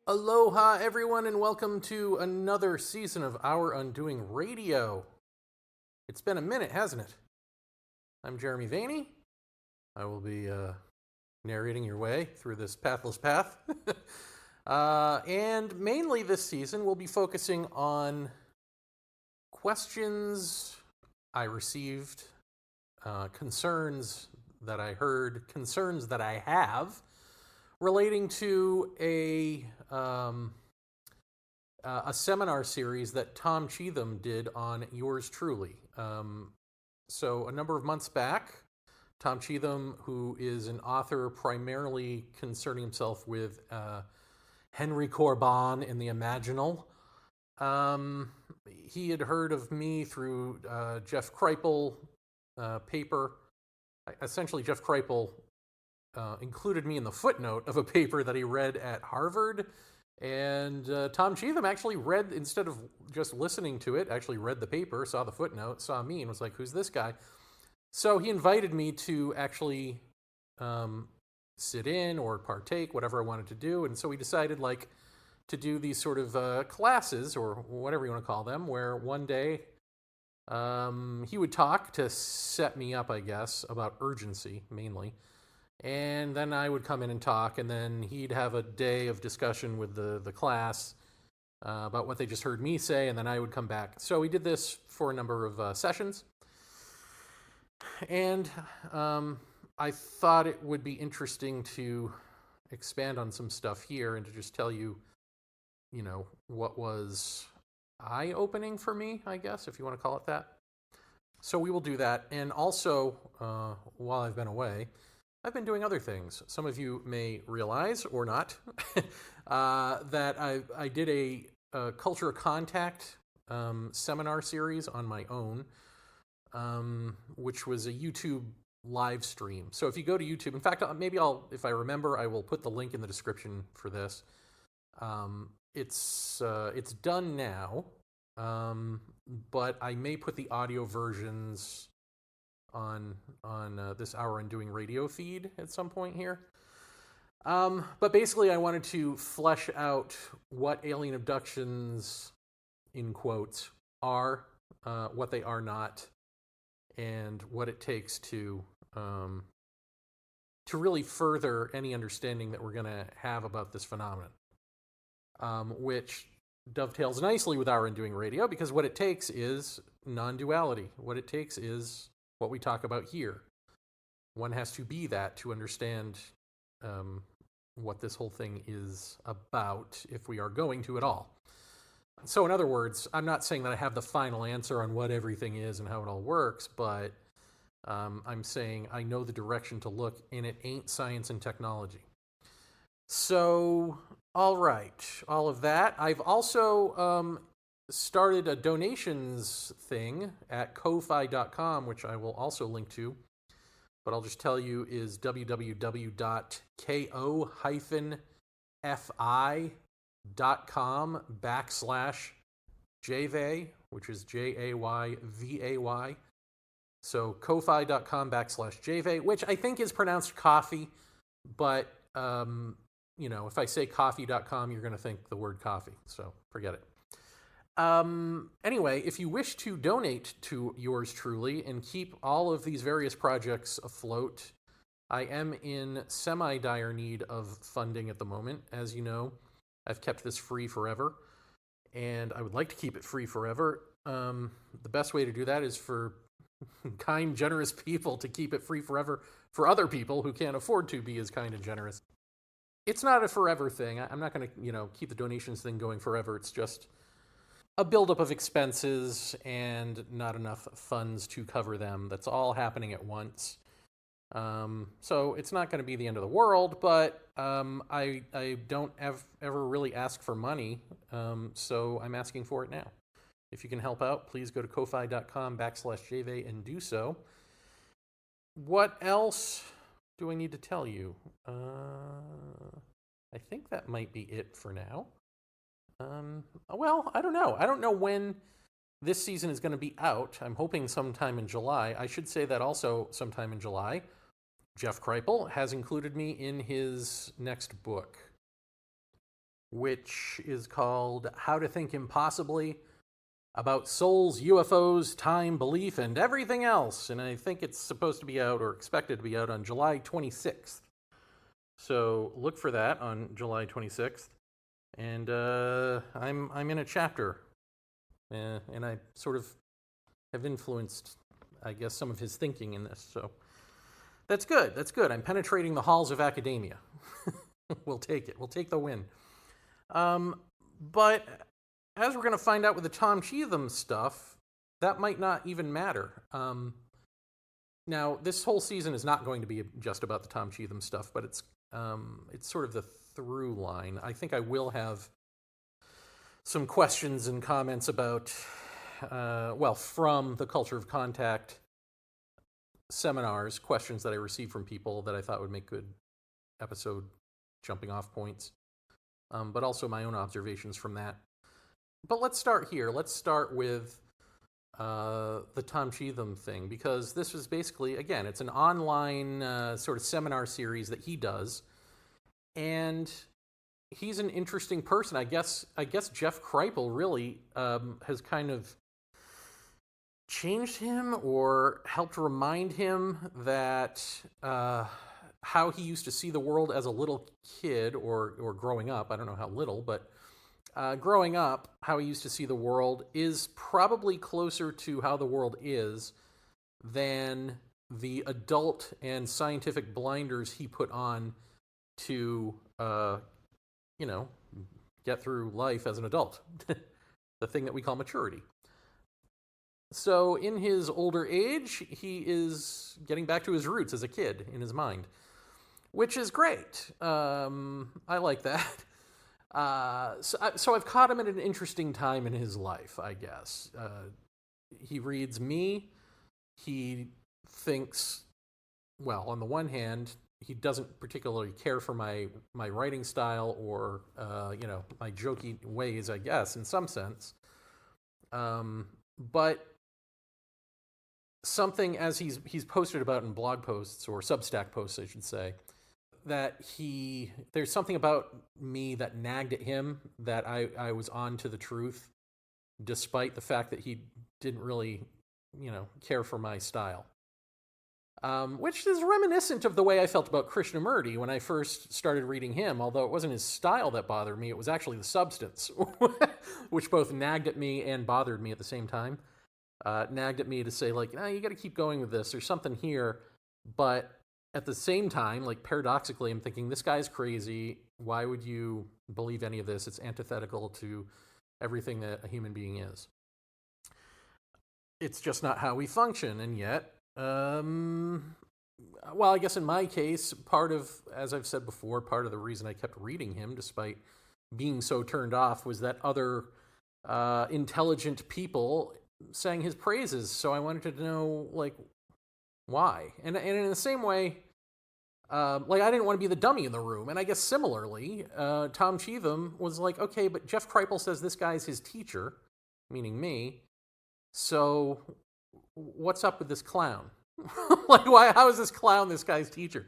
Aloha, everyone, and welcome to another season of Our Undoing Radio. It's been a minute, hasn't it? I'm Jeremy Vaeni. I will be narrating your way through this pathless path. And mainly this season, we'll be focusing on questions I received, concerns that I heard, concerns that I have relating to a seminar series that Tom Cheatham did on yours truly. So a number of months back, Tom Cheatham, who is an author primarily concerning himself with Henry Corbin and the Imaginal, he had heard of me through Jeff Kripal paper. Essentially, Jeff Kripal included me in the footnote of a paper that he read at Harvard. And Tom Cheatham actually read, instead of just listening to it, actually read the paper, saw the footnote, saw me, and was like, who's this guy? So he invited me to actually sit in or partake, whatever I wanted to do. And so we decided to do these sort of classes, or whatever you want to call them, where one day he would talk to set me up, I guess, about urgency, mainly. And then I would come in and talk, and then he'd have a day of discussion with the class about what they just heard me say, and then I would come back. So we did this for a number of sessions, and I thought it would be interesting to expand on some stuff here and to just tell you, what was eye-opening for me, I guess, if you want to call it that. So we will do that, and also, while I've been away, I've been doing other things. Some of you may realize, or not, that I did a Culture Contact seminar series on my own, which was a YouTube live stream. So if you go to YouTube, in fact, maybe if I remember, I will put the link in the description for this. It's done now, but I may put the audio versions on this Our Undoing Radio feed at some point here. But basically, I wanted to flesh out what alien abductions, in quotes, are, what they are not, and what it takes to really further any understanding that we're going to have about this phenomenon, which dovetails nicely with Our Undoing Radio, because what it takes is non-duality. What it takes is what we talk about here. One has to be that to understand what this whole thing is about, if we are going to at all. So in other words, I'm not saying that I have the final answer on what everything is and how it all works, but I'm saying I know the direction to look, and it ain't science and technology. So, all right, all of that. I've also started a donations thing at ko-fi.com, which I will also link to, but I'll just tell you is www.ko-fi.com/Jvay, which is Jayvay. So ko-fi.com/Jvay, which I think is pronounced coffee, but if I say coffee.com, you're going to think the word coffee, so forget it. Anyway, if you wish to donate to yours truly and keep all of these various projects afloat, I am in semi-dire need of funding at the moment. As you know, I've kept this free forever, and I would like to keep it free forever. The best way to do that is for kind, generous people to keep it free forever for other people who can't afford to be as kind and generous. It's not a forever thing. I'm not going to, keep the donations thing going forever. It's just a buildup of expenses and not enough funds to cover them. That's all happening at once. So it's not going to be the end of the world, but I don't ever really ask for money, so I'm asking for it now. If you can help out, please go to ko-fi.com/Jvay and do so. What else do I need to tell you? I think that might be it for now. Well, I don't know. I don't know when this season is going to be out. I'm hoping sometime in July. I should say that also sometime in July, Jeff Kripal has included me in his next book, which is called How to Think Impossibly About Souls, UFOs, Time, Belief, and Everything Else. And I think it's supposed to be out, or expected to be out, on July 26th. So look for that on July 26th. And I'm in a chapter. And I sort of have influenced, I guess, some of his thinking in this. So that's good. That's good. I'm penetrating the halls of academia. We'll take it. We'll take the win. But as we're going to find out with the Tom Cheetham stuff, that might not even matter. Now, this whole season is not going to be just about the Tom Cheetham stuff, but it's sort of the through line. I think I will have some questions and comments about, from the Culture of Contact seminars, questions that I received from people that I thought would make good episode jumping off points, but also my own observations from that. But let's start here. Let's start with the Tom Cheetham thing, because this was basically, again, it's an online sort of seminar series that he does, and he's an interesting person. I guess Jeff Kripal really has kind of changed him or helped remind him that how he used to see the world as a little kid or growing up. I don't know how little, but growing up, how he used to see the world is probably closer to how the world is than the adult and scientific blinders he put on to, get through life as an adult. The thing that we call maturity. So in his older age, he is getting back to his roots as a kid in his mind, which is great. I like that. So I've caught him at an interesting time in his life, I guess. He reads me. He thinks, well, on the one hand, he doesn't particularly care for my writing style or, my jokey ways, I guess, in some sense. But something, as he's posted about in blog posts, or Substack posts, I should say, that there's something about me that nagged at him, that I was on to the truth, despite the fact that he didn't really, care for my style. Which is reminiscent of the way I felt about Krishnamurti when I first started reading him, although it wasn't his style that bothered me, it was actually the substance, which both nagged at me and bothered me at the same time. Nagged at me to say, like, you got to keep going with this, there's something here, but at the same time, like, paradoxically, I'm thinking, this guy's crazy, why would you believe any of this? It's antithetical to everything that a human being is. It's just not how we function, and yet, well, I guess in my case, as I've said before, part of the reason I kept reading him, despite being so turned off, was that other intelligent people sang his praises, so I wanted to know, like, why. And in the same way, I didn't want to be the dummy in the room, and I guess similarly, Tom Cheetham was like, okay, but Jeff Kripal says this guy's his teacher, meaning me, so what's up with this clown? Like, why? How is this clown this guy's teacher?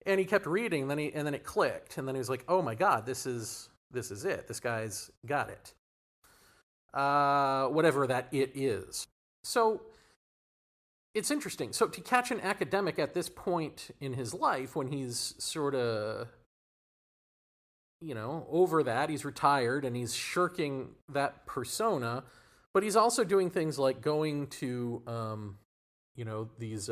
And he kept reading, and then it clicked, and then he was like, oh my God, this is it. This guy's got it. Whatever that it is. So it's interesting. So to catch an academic at this point in his life, when he's sort of, over that, he's retired and he's shirking that persona, but he's also doing things like going to, these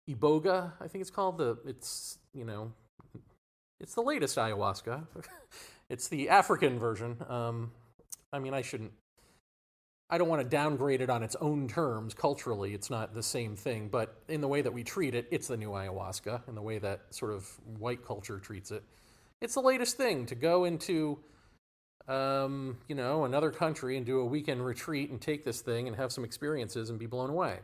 iboga, I think it's called. It's the latest ayahuasca. It's the African version. I don't want to downgrade it on its own terms. Culturally, it's not the same thing, but in the way that we treat it, it's the new ayahuasca. In the way that sort of white culture treats it, it's the latest thing to go into, another country and do a weekend retreat and take this thing and have some experiences and be blown away.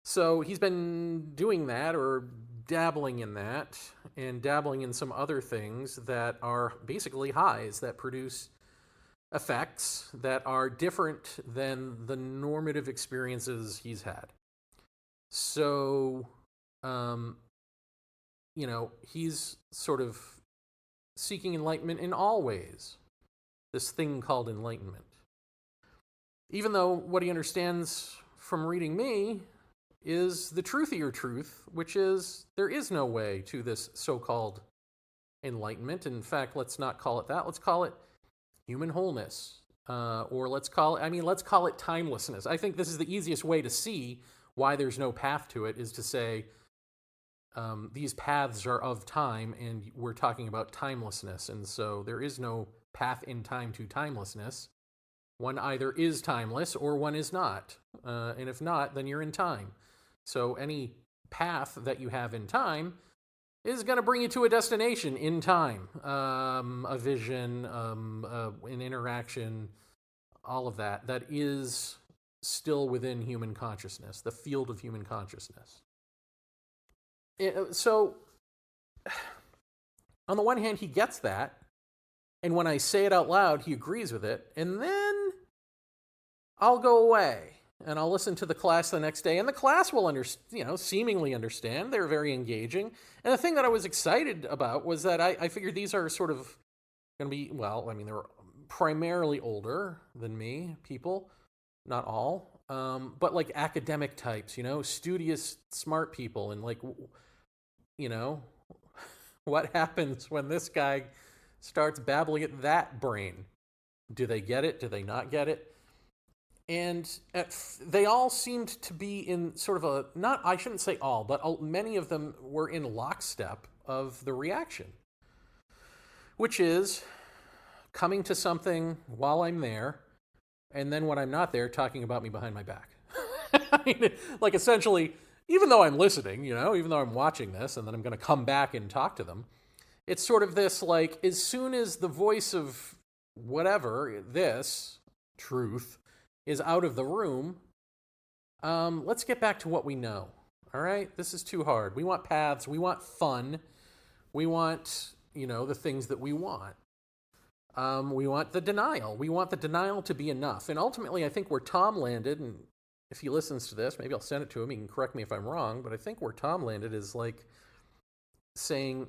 So he's been doing that, or dabbling in that, and dabbling in some other things that are basically highs that produce effects that are different than the normative experiences he's had. So, he's sort of seeking enlightenment in all ways. This thing called enlightenment. Even though what he understands from reading me is the truthier truth, which is there is no way to this so-called enlightenment. In fact, let's not call it that. Let's call it human wholeness. Or let's call it timelessness. I think this is the easiest way to see why there's no path to it, is to say these paths are of time, and we're talking about timelessness. And so there is no path in time to timelessness. One either is timeless or one is not. And if not, then you're in time. So any path that you have in time is going to bring you to a destination in time, a vision, an interaction, all of that is still within human consciousness, the field of human consciousness. So, on the one hand, he gets that, and when I say it out loud, he agrees with it, and then I'll go away, and I'll listen to the class the next day, and the class will seemingly understand. They're very engaging. And the thing that I was excited about was that I figured these are sort of going to be, they're primarily older than me people, not all, but like academic types, studious, smart people, and what happens when this guy starts babbling at that brain? Do they get it? Do they not get it? And they all seemed to be in sort of I shouldn't say all, but many of them were in lockstep of the reaction, which is coming to something while I'm there, and then when I'm not there, talking about me behind my back. Essentially, even though I'm listening, even though I'm watching this, and then I'm going to come back and talk to them, it's sort of this, as soon as the voice of whatever, this truth, is out of the room, let's get back to what we know. All right? This is too hard. We want paths. We want fun. We want, the things that we want. We want the denial. We want the denial to be enough. And ultimately, I think where Tom landed, and if he listens to this, maybe I'll send it to him. He can correct me if I'm wrong, but I think where Tom landed is saying,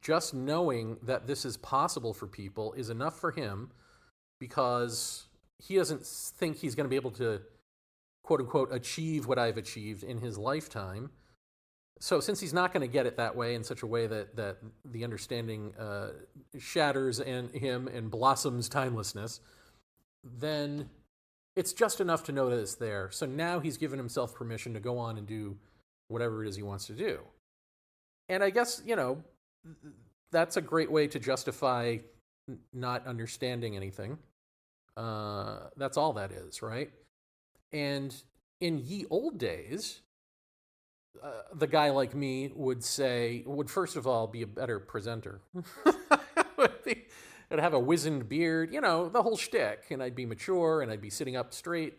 just knowing that this is possible for people is enough for him, because he doesn't think he's going to be able to, quote unquote, achieve what I've achieved in his lifetime. So since he's not going to get it that way, in such a way that the understanding shatters him and blossoms timelessness, then it's just enough to know that it's there. So now he's given himself permission to go on and do whatever it is he wants to do. And I guess, that's a great way to justify not understanding anything. That's all that is, right? And in ye old days, the guy like me would first of all be a better presenter. I'd have a wizened beard, the whole shtick, and I'd be mature, and I'd be sitting up straight.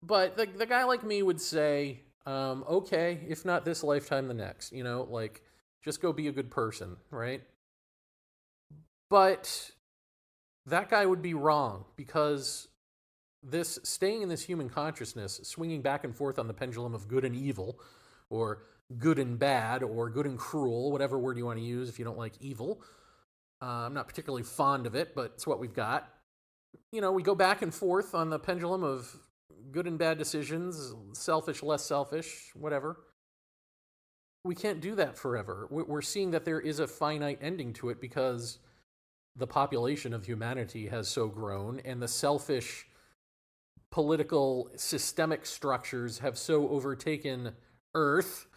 But the guy like me would say, okay, if not this lifetime, the next, just go be a good person, right? But that guy would be wrong, because staying in this human consciousness, swinging back and forth on the pendulum of good and evil, or good and bad, or good and cruel, whatever word you want to use if you don't like evil. I'm not particularly fond of it, but it's what we've got. We go back and forth on the pendulum of good and bad decisions, selfish, less selfish, whatever. We can't do that forever. We're seeing that there is a finite ending to it, because the population of humanity has so grown, and the selfish political systemic structures have so overtaken Earth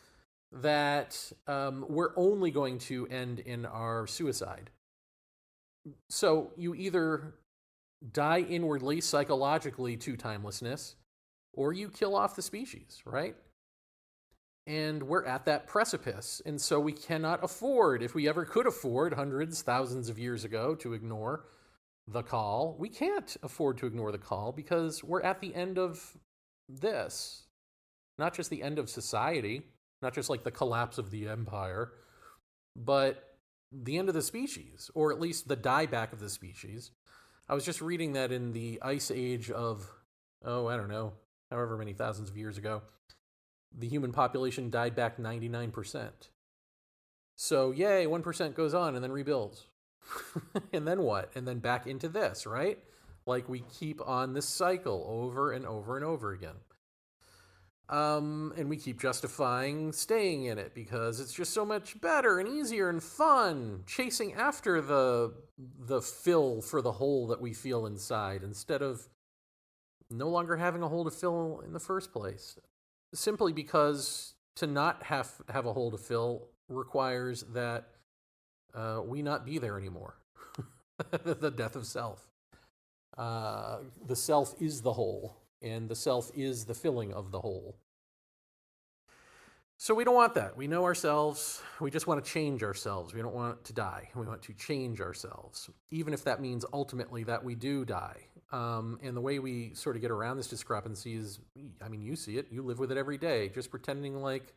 that we're only going to end in our suicide. So you either die inwardly, psychologically, to timelessness, or you kill off the species, right? And we're at that precipice. And so we cannot afford, if we ever could afford hundreds, thousands of years ago, to ignore the call. We can't afford to ignore the call, because we're at the end of this. Not just the end of society, not just like the collapse of the empire, but the end of the species, or at least the dieback of the species. I was just reading that in the ice age of, I don't know, however many thousands of years ago, the human population died back 99%. So, yay, 1% goes on and then rebuilds. And then what? And then back into this, right? Like we keep on this cycle over and over and over again. And we keep justifying staying in it because it's just so much better and easier and fun, chasing after the fill for the hole that we feel inside instead of no longer having a hole to fill in the first place. Simply because to not have a hole to fill requires that we not be there anymore. The death of self. The self is the whole, and the self is the filling of the whole. So we don't want that. We know ourselves. We just want to change ourselves. We don't want to die. We want to change ourselves, even if that means ultimately that we do die. And the way we sort of get around this discrepancy is, I mean, you see it. You live with it every day, just pretending like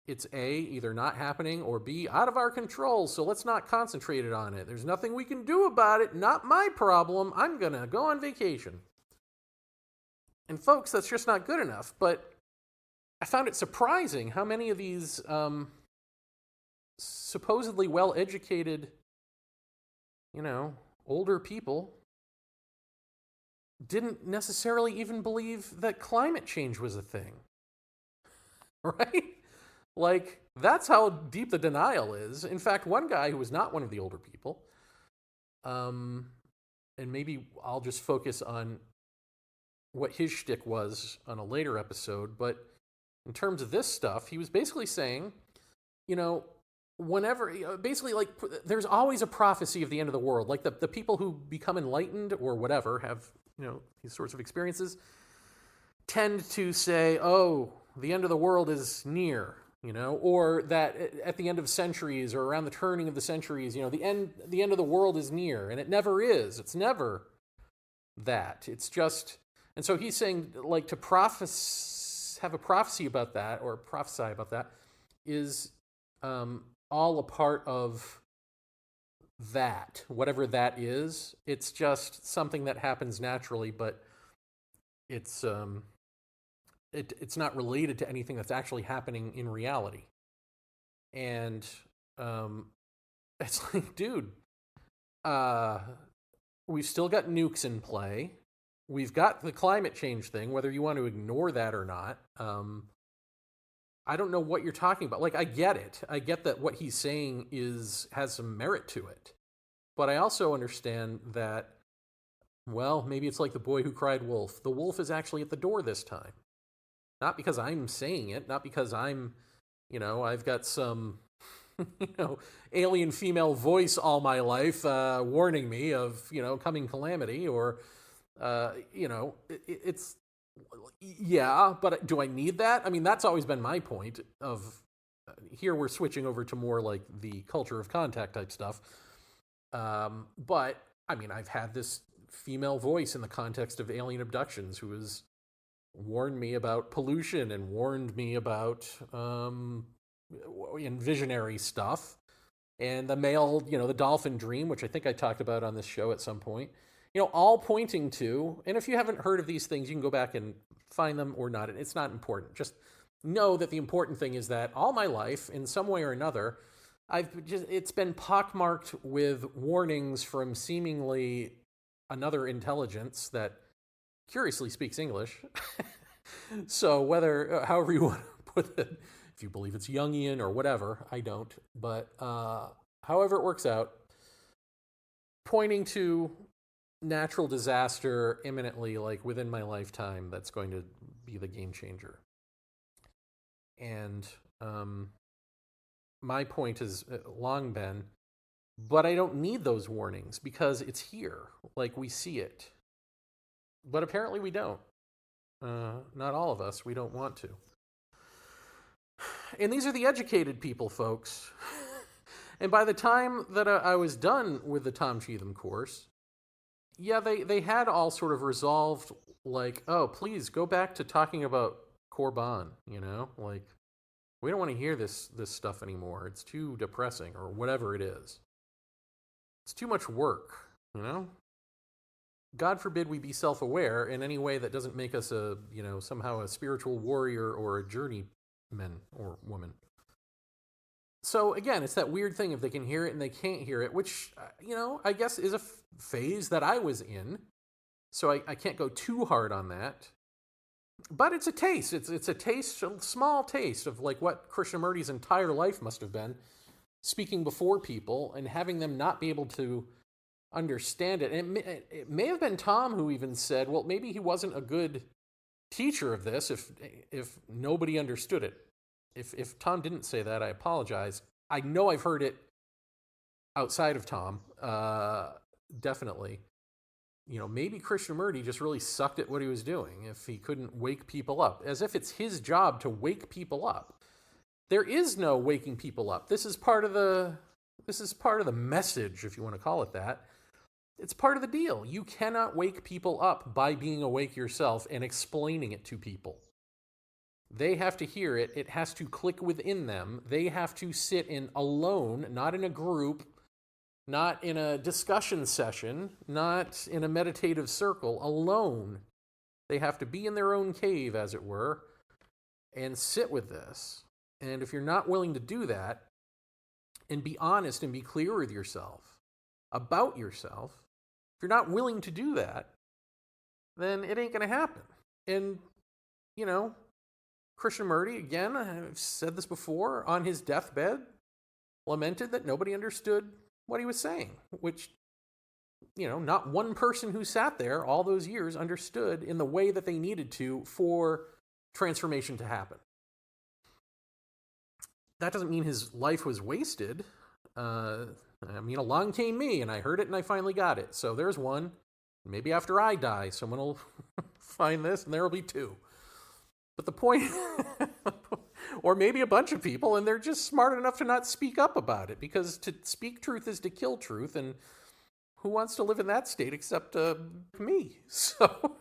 it's A, either not happening, or B, out of our control, so let's not concentrate on it. There's nothing we can do about it. Not my problem. I'm going to go on vacation. And folks, that's just not good enough. But I found it surprising how many of these supposedly well-educated, older people didn't necessarily even believe that climate change was a thing. Right? Like, that's how deep the denial is. In fact, one guy who was not one of the older people, and maybe I'll just focus on what his shtick was on a later episode, but in terms of this stuff, he was basically saying, whenever, basically, like, there's always a prophecy of the end of the world. Like, the people who become enlightened or whatever have, these sorts of experiences tend to say, oh, the end of the world is near. Or that at the end of centuries or around the turning of the centuries, the end of the world is near, and it never is. It's never that. It's just, and so he's saying, like, to have a prophecy about that or prophesy about that is all a part of that, whatever that is. It's just something that happens naturally, but it's it's not related to anything that's actually happening in reality. And it's like, dude, we've still got nukes in play. We've got the climate change thing, whether you want to ignore that or not. I don't know what you're talking about. Like, I get it. I get that what he's saying has some merit to it. But I also understand that, well, maybe it's like the boy who cried wolf. The wolf is actually at the door this time. Not because I'm saying it, not because I'm, I've got some, alien female voice all my life warning me of, coming calamity or, it's, yeah, but do I need that? I mean, that's always been my point of, here we're switching over to more like the culture of contact type stuff. But, I mean, I've had this female voice in the context of alien abductions who has warned me about pollution and warned me about visionary stuff. And the male, the dolphin dream, which I think I talked about on this show at some point, all pointing to, and if you haven't heard of these things, you can go back and find them or not. It's not important. Just know that the important thing is that all my life, in some way or another, it's been pockmarked with warnings from seemingly another intelligence that curiously speaks English. So however you want to put it, if you believe it's Jungian or whatever, I don't. But however it works out, pointing to natural disaster imminently, like within my lifetime, that's going to be the game changer. And my point has long been, but I don't need those warnings because it's here, like we see it. But apparently we don't. Not all of us. We don't want to. And these are the educated people, folks. And by the time that I was done with the Tom Cheetham course, yeah, they had all sort of resolved, like, oh, please go back to talking about Korban, like, we don't want to hear this stuff anymore. It's too depressing, or whatever it is. It's too much work, God forbid we be self-aware in any way that doesn't make us somehow a spiritual warrior or a journeyman or woman. So again, it's that weird thing if they can hear it and they can't hear it, which, I guess is a phase that I was in. So I can't go too hard on that. But it's a taste. It's a taste, a small taste of like what Krishnamurti's entire life must have been, speaking before people and having them not be able to understand it. And it may have been Tom who even said, well, maybe he wasn't a good teacher of this if nobody understood it. If Tom didn't say that, I apologize. I know I've heard it outside of Tom, definitely. Maybe Krishnamurti just really sucked at what he was doing if he couldn't wake people up, as if it's his job to wake people up. There is no waking people up. This is part of the message, if you want to call it that. It's part of the deal. You cannot wake people up by being awake yourself and explaining it to people. They have to hear it. It has to click within them. They have to sit in alone, not in a group, not in a discussion session, not in a meditative circle, alone. They have to be in their own cave, as it were, and sit with this. And if you're not willing to do that, and be honest and be clear with yourself about yourself, if you're not willing to do that, then it ain't going to happen. And, Krishnamurti, again, I've said this before, on his deathbed, lamented that nobody understood what he was saying, which, not one person who sat there all those years understood in the way that they needed to for transformation to happen. That doesn't mean his life was wasted. Along came me, and I heard it, and I finally got it. So there's one. Maybe after I die, someone will find this, and there will be two. But the point, or maybe a bunch of people, and they're just smart enough to not speak up about it, because to speak truth is to kill truth, and who wants to live in that state except me? So,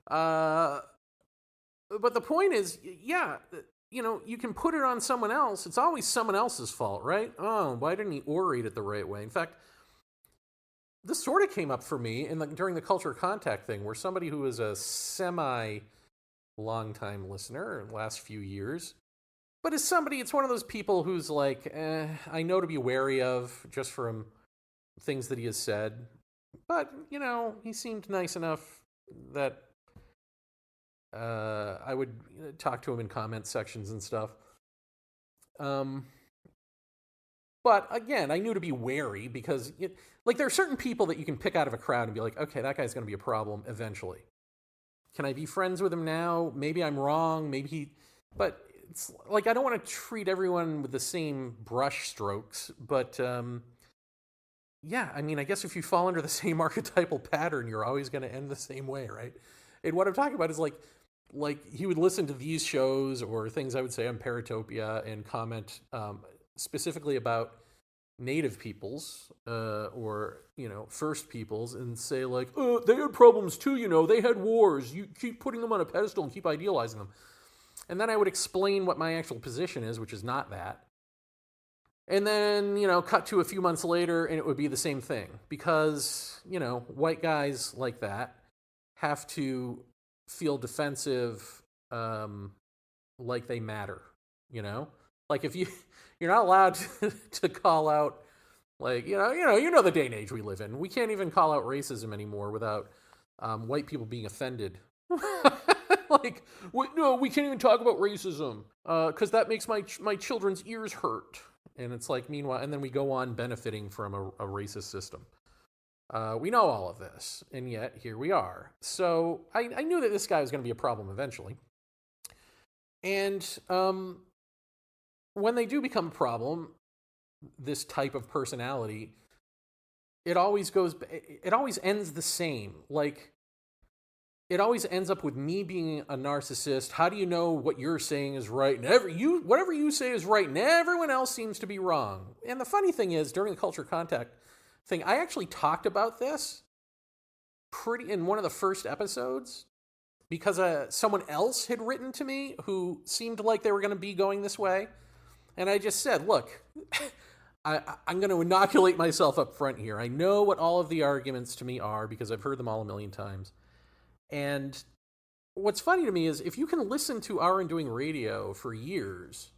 but the point is, you can put it on someone else. It's always someone else's fault, right? Oh, why didn't he orate it the right way? In fact, this sort of came up for me during the Culture Contact thing, where somebody who was a semi-long-time listener in the last few years, but is somebody, it's one of those people who's like, I know to be wary of just from things that he has said, but, he seemed nice enough that I would talk to him in comment sections and stuff. But again, I knew to be wary because, there are certain people that you can pick out of a crowd and be like, okay, that guy's going to be a problem eventually. Can I be friends with him now? Maybe I'm wrong. But it's like, I don't want to treat everyone with the same brush strokes. But I guess if you fall under the same archetypal pattern, you're always going to end the same way, right? And what I'm talking about is like he would listen to these shows or things I would say on Paratopia and comment specifically about native peoples or first peoples and say like, oh, they had problems too, they had wars, you keep putting them on a pedestal and keep idealizing them. And then I would explain what my actual position is, which is not that. And then, cut to a few months later and it would be the same thing because, white guys like that have to feel defensive like they matter, Like if you're not allowed to call out, like, you know the day and age we live in. We can't even call out racism anymore without white people being offended. No, we can't even talk about racism because that makes my children's ears hurt. And it's like, meanwhile, and then we go on benefiting from a racist system. We know all of this, and yet here we are. So I knew that this guy was going to be a problem eventually. And when they do become a problem, this type of personality, it always ends the same. Like, it always ends up with me being a narcissist. How do you know what you're saying is right? And whatever you say is right, and everyone else seems to be wrong. And the funny thing is, during the Culture Contact thing, I actually talked about this in one of the first episodes because someone else had written to me who seemed like they were going to be going this way. And I just said, look, I'm going to inoculate myself up front here. I know what all of the arguments to me are because I've heard them all a million times. And what's funny to me is if you can listen to our Undoing Radio for years,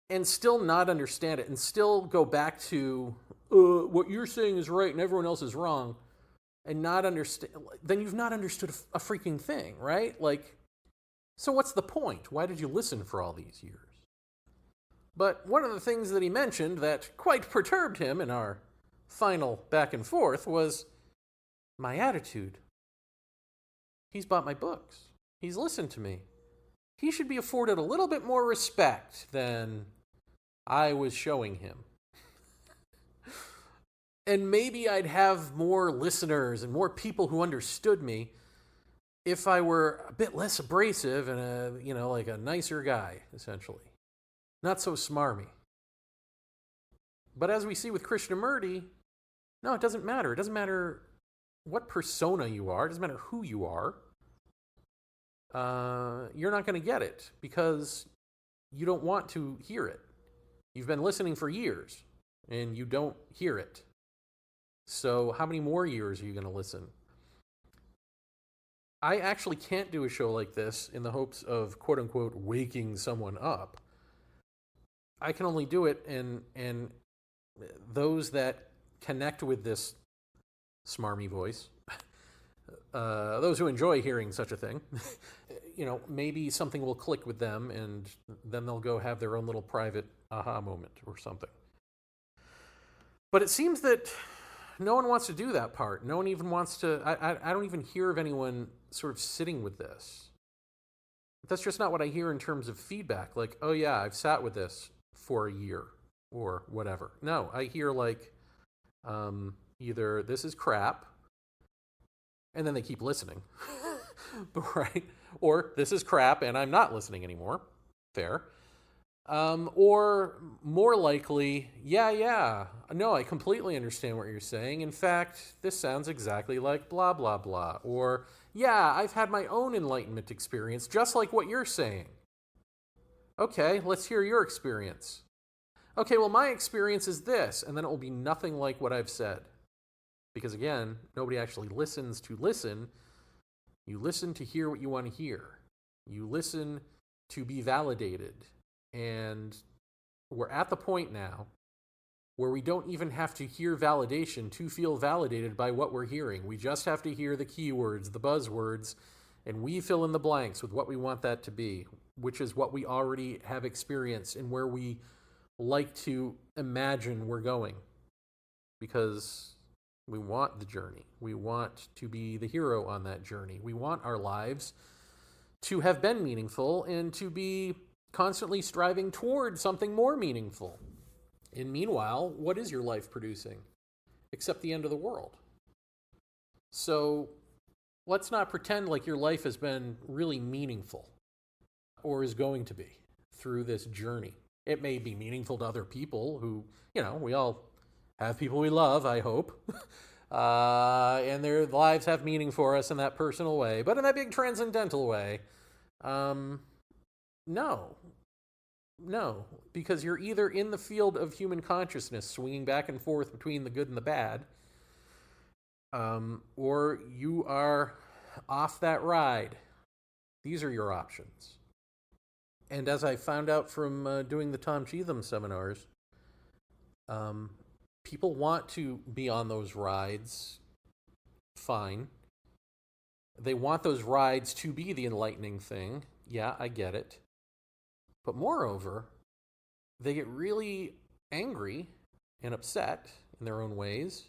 and still not understand it and still go back to what you're saying is right and everyone else is wrong and not understand, then you've not understood a freaking thing, right? Like, so what's the point? Why did you listen for all these years? But one of the things that he mentioned that quite perturbed him in our final back and forth was my attitude. He's bought my books. He's listened to me. He should be afforded a little bit more respect than I was showing him. And maybe I'd have more listeners and more people who understood me if I were a bit less abrasive and like a nicer guy, essentially. Not so smarmy. But as we see with Krishnamurti, no, it doesn't matter. It doesn't matter what persona you are. It doesn't matter who you are. You're not going to get it because you don't want to hear it. You've been listening for years and you don't hear it. So how many more years are you going to listen? I actually can't do a show like this in the hopes of, quote unquote, waking someone up. I can only do it and those that connect with this smarmy voice, those who enjoy hearing such a thing, maybe something will click with them and then they'll go have their own little private aha moment or something. But it seems that no one wants to do that part. No one even wants to, I don't even hear of anyone sort of sitting with this. That's just not what I hear in terms of feedback. Like, oh yeah, I've sat with this for a year or whatever. No, I hear like either this is crap, and then they keep listening, right? Or this is crap and I'm not listening anymore. Fair. Or more likely, yeah, no, I completely understand what you're saying. In fact, this sounds exactly like blah, blah, blah. Or, yeah, I've had my own enlightenment experience, just like what you're saying. Okay, let's hear your experience. Okay, well, my experience is this, and then it will be nothing like what I've said. Because again, nobody actually listens to listen. You listen to hear what you want to hear. You listen to be validated. And we're at the point now where we don't even have to hear validation to feel validated by what we're hearing. We just have to hear the keywords, the buzzwords, and we fill in the blanks with what we want that to be, which is what we already have experienced and where we like to imagine we're going. Because we want the journey. We want to be the hero on that journey. We want our lives to have been meaningful and to be constantly striving toward something more meaningful. And meanwhile, what is your life producing? Except the end of the world. So let's not pretend like your life has been really meaningful or is going to be through this journey. It may be meaningful to other people who, we all have people we love, I hope. And their lives have meaning for us in that personal way. But in that big transcendental way, No, because you're either in the field of human consciousness, swinging back and forth between the good and the bad, or you are off that ride. These are your options. And as I found out from doing the Tom Cheetham seminars, people want to be on those rides, fine. They want those rides to be the enlightening thing. Yeah, I get it. But moreover, they get really angry and upset in their own ways,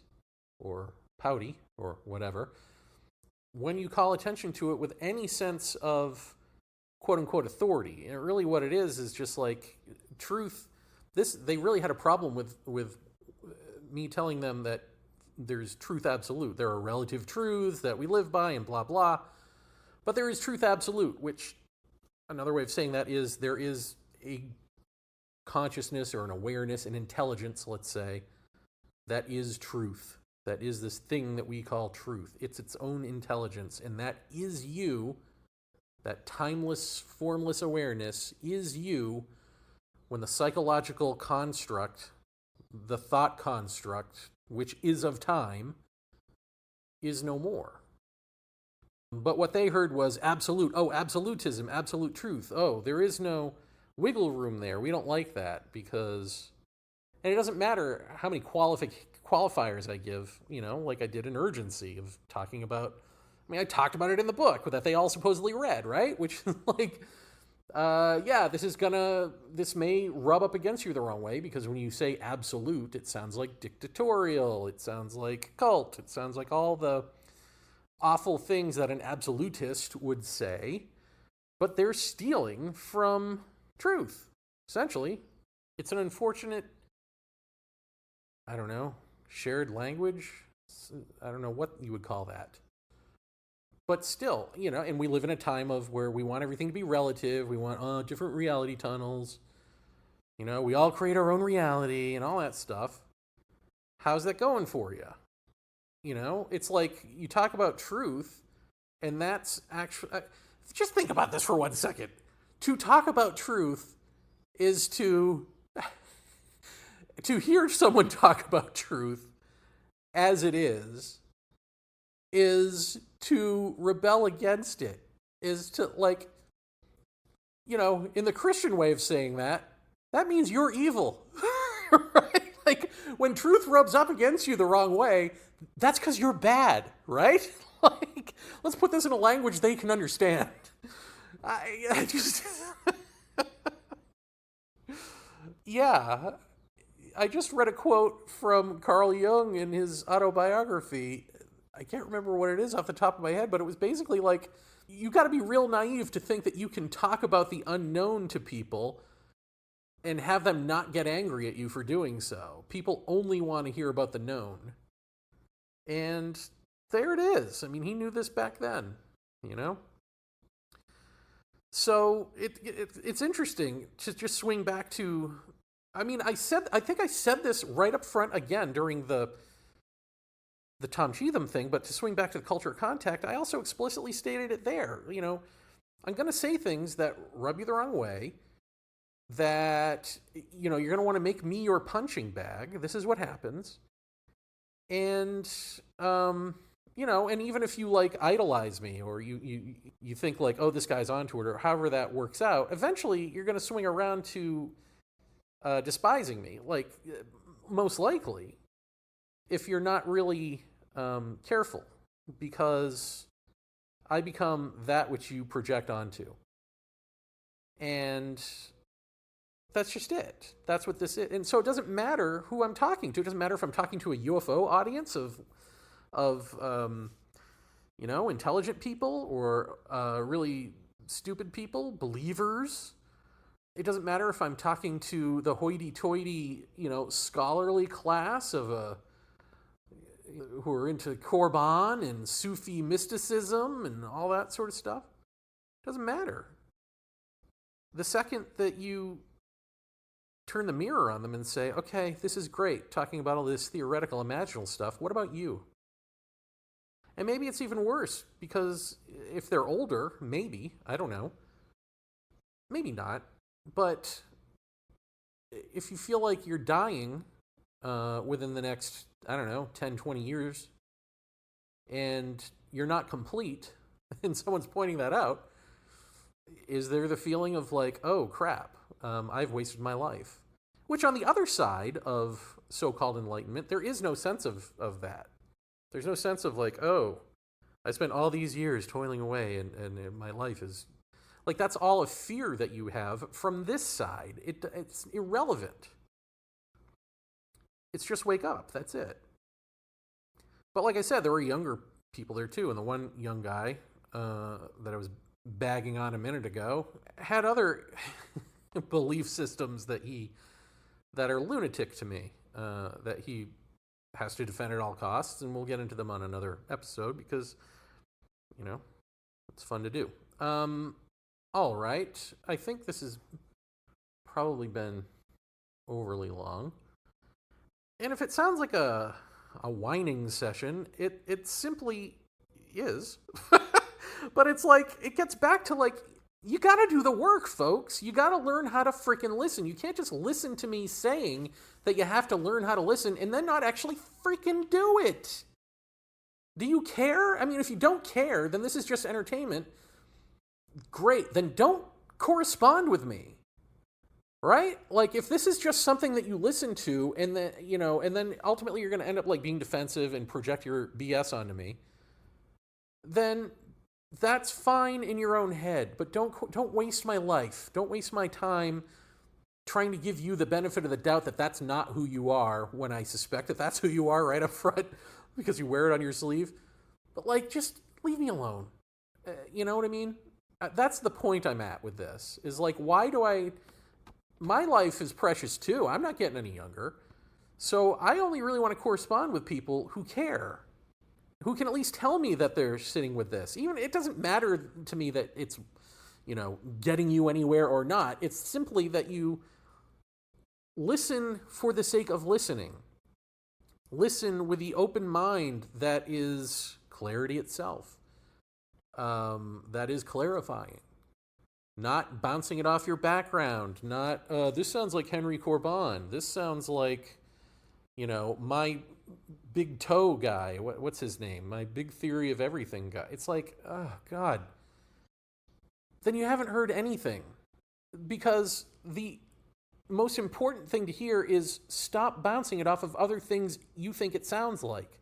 or pouty, or whatever, when you call attention to it with any sense of quote-unquote authority. And really what it is just like truth. They really had a problem with me telling them that there's truth absolute. There are relative truths that we live by and blah, blah. But there is truth absolute, which another way of saying that is there is a consciousness or an awareness, an intelligence, let's say, that is truth. That is this thing that we call truth. It's its own intelligence, and that is you. That timeless, formless awareness is you when the psychological construct, the thought construct, which is of time, is no more. But what they heard was absolute. Oh, absolutism, absolute truth. Oh, there is no wiggle room there. We don't like that because, and it doesn't matter how many qualifiers I give, like I did in urgency of talking about, I talked about it in the book that they all supposedly read, right? Which is like, this may rub up against you the wrong way because when you say absolute, it sounds like dictatorial, it sounds like cult, it sounds like all the awful things that an absolutist would say, but they're stealing from truth, essentially. It's an unfortunate, I don't know, shared language? I don't know what you would call that. But still, and we live in a time of where we want everything to be relative. We want different reality tunnels. We all create our own reality and all that stuff. How's that going for you? It's like you talk about truth, and that's actually... just think about this for 1 second. To talk about truth is to hear someone talk about truth as it is to rebel against it, is to, in the Christian way of saying that means you're evil, right? Like, when truth rubs up against you the wrong way, that's because you're bad, right? Like, let's put this in a language they can understand. I just... Yeah. I just read a quote from Carl Jung in his autobiography. I can't remember what it is off the top of my head, but it was basically like, you got to be real naive to think that you can talk about the unknown to people and have them not get angry at you for doing so. People only want to hear about the known. And there it is. I he knew this back then, So it's interesting to just swing back to, I think I said this right up front again during the Tom Cheetham thing, but to swing back to the culture of contact, I also explicitly stated it there. I'm going to say things that rub you the wrong way, that, you're going to want to make me your punching bag. This is what happens. And, and even if you idolize me, or you think this guy's onto it, or however that works out, eventually you're going to swing around to despising me, most likely, if you're not really careful, because I become that which you project onto. And that's just it. That's what this is. And so it doesn't matter who I'm talking to. It doesn't matter if I'm talking to a UFO audience of intelligent people or really stupid people, believers. It doesn't matter if I'm talking to the hoity-toity, scholarly class of who are into Korban and Sufi mysticism and all that sort of stuff. It doesn't matter. The second that you turn the mirror on them and say, okay, this is great, talking about all this theoretical, imaginal stuff, what about you? And maybe it's even worse, because if they're older, maybe, I don't know, maybe not, but if you feel like you're dying within the next, 10, 20 years, and you're not complete, and someone's pointing that out, is there the feeling of oh crap, I've wasted my life? Which on the other side of so-called enlightenment, there is no sense of that. There's no sense of oh, I spent all these years toiling away and my life is... that's all a fear that you have from this side. It's irrelevant. It's just wake up. That's it. But like I said, there were younger people there too. And the one young guy that I was bagging on a minute ago had other belief systems that are lunatic to me, that he has to defend at all costs. And we'll get into them on another episode because, it's fun to do. All right. I think this has probably been overly long. And if it sounds like a whining session, it simply is. But it's it gets back to you got to do the work, folks. You got to learn how to freaking listen. You can't just listen to me saying that you have to learn how to listen and then not actually freaking do it. Do you care? If you don't care, then this is just entertainment. Great. Then don't correspond with me. Right? Like if this is just something that you listen to and then, and then ultimately you're going to end up like being defensive and project your BS onto me, then that's fine in your own head, but don't waste my life. Don't waste my time trying to give you the benefit of the doubt that that's not who you are when I suspect that that's who you are right up front because you wear it on your sleeve. But like just leave me alone. You know what I mean? That's the point I'm at with this. Is like my life is precious too. I'm not getting any younger. So I only really want to correspond with people who care, who can at least tell me that they're sitting with this. Even it doesn't matter to me that it's, getting you anywhere or not. It's simply that you listen for the sake of listening. Listen with the open mind that is clarity itself. That is clarifying. Not bouncing it off your background. Not, this sounds like Henry Corbin. This sounds like, my big toe guy. What's his name? My big theory of everything guy. It's like, oh, God. Then you haven't heard anything. Because the most important thing to hear is stop bouncing it off of other things you think it sounds like.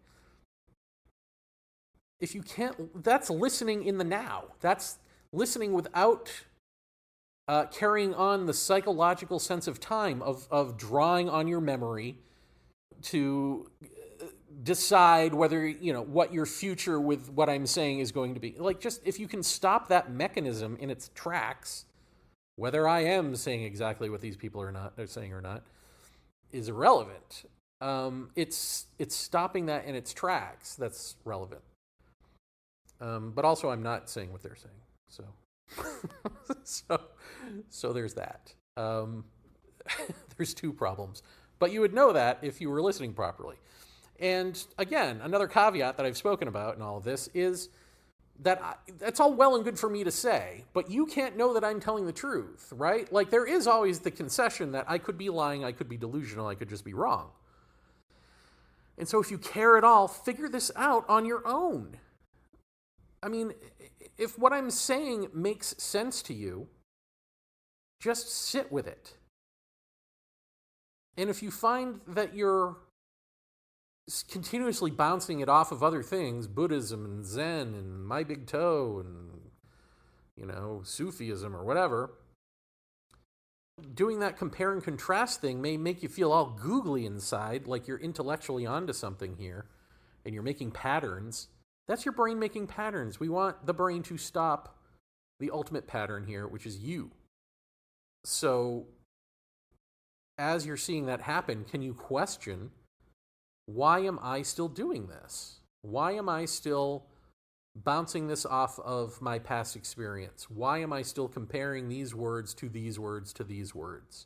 If you can't, that's listening in the now. That's listening without carrying on the psychological sense of time, of drawing on your memory to decide whether, what your future with what I'm saying is going to be. Like, just if you can stop that mechanism in its tracks, whether I am saying exactly what these people are saying or not, is irrelevant. It's stopping that in its tracks that's relevant. But also I'm not saying what they're saying. So, so there's that. There's two problems. But you would know that if you were listening properly. And again, another caveat that I've spoken about in all of this is that that's all well and good for me to say, but you can't know that I'm telling the truth, right? Like there is always the concession that I could be lying, I could be delusional, I could just be wrong. And so if you care at all, figure this out on your own. I mean, if what I'm saying makes sense to you, just sit with it. And if you find that you're continuously bouncing it off of other things, Buddhism and Zen and my big toe and, Sufism or whatever, doing that compare and contrast thing may make you feel all googly inside, like you're intellectually onto something here, and you're making patterns. That's your brain making patterns. We want the brain to stop the ultimate pattern here, which is you. So, as you're seeing that happen, can you question, why am I still doing this? Why am I still bouncing this off of my past experience? Why am I still comparing these words to these words to these words?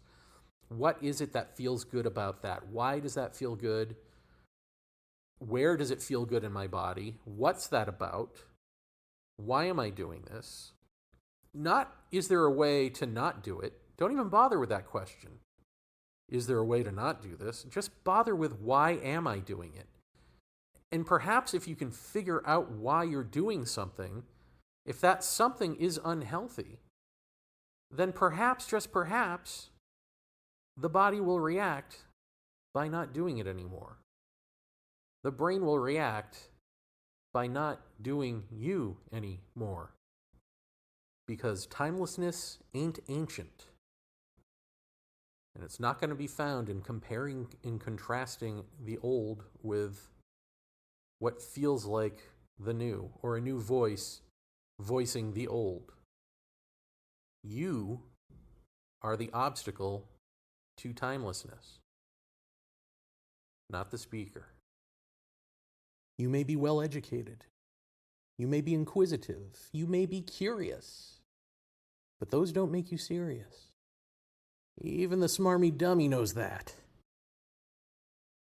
What is it that feels good about that? Why does that feel good? Where does it feel good in my body? What's that about? Why am I doing this? Not, is there a way to not do it? Don't even bother with that question. Is there a way to not do this? Just bother with, why am I doing it? And perhaps if you can figure out why you're doing something, if that something is unhealthy, then perhaps, just perhaps, the body will react by not doing it anymore. The brain will react by not doing you anymore. Because timelessness ain't ancient. And it's not going to be found in comparing and contrasting the old with what feels like the new, or a new voice voicing the old. You are the obstacle to timelessness, not the speaker. You may be well educated. You may be inquisitive. You may be curious. But those don't make you serious. Even the smarmy dummy knows that.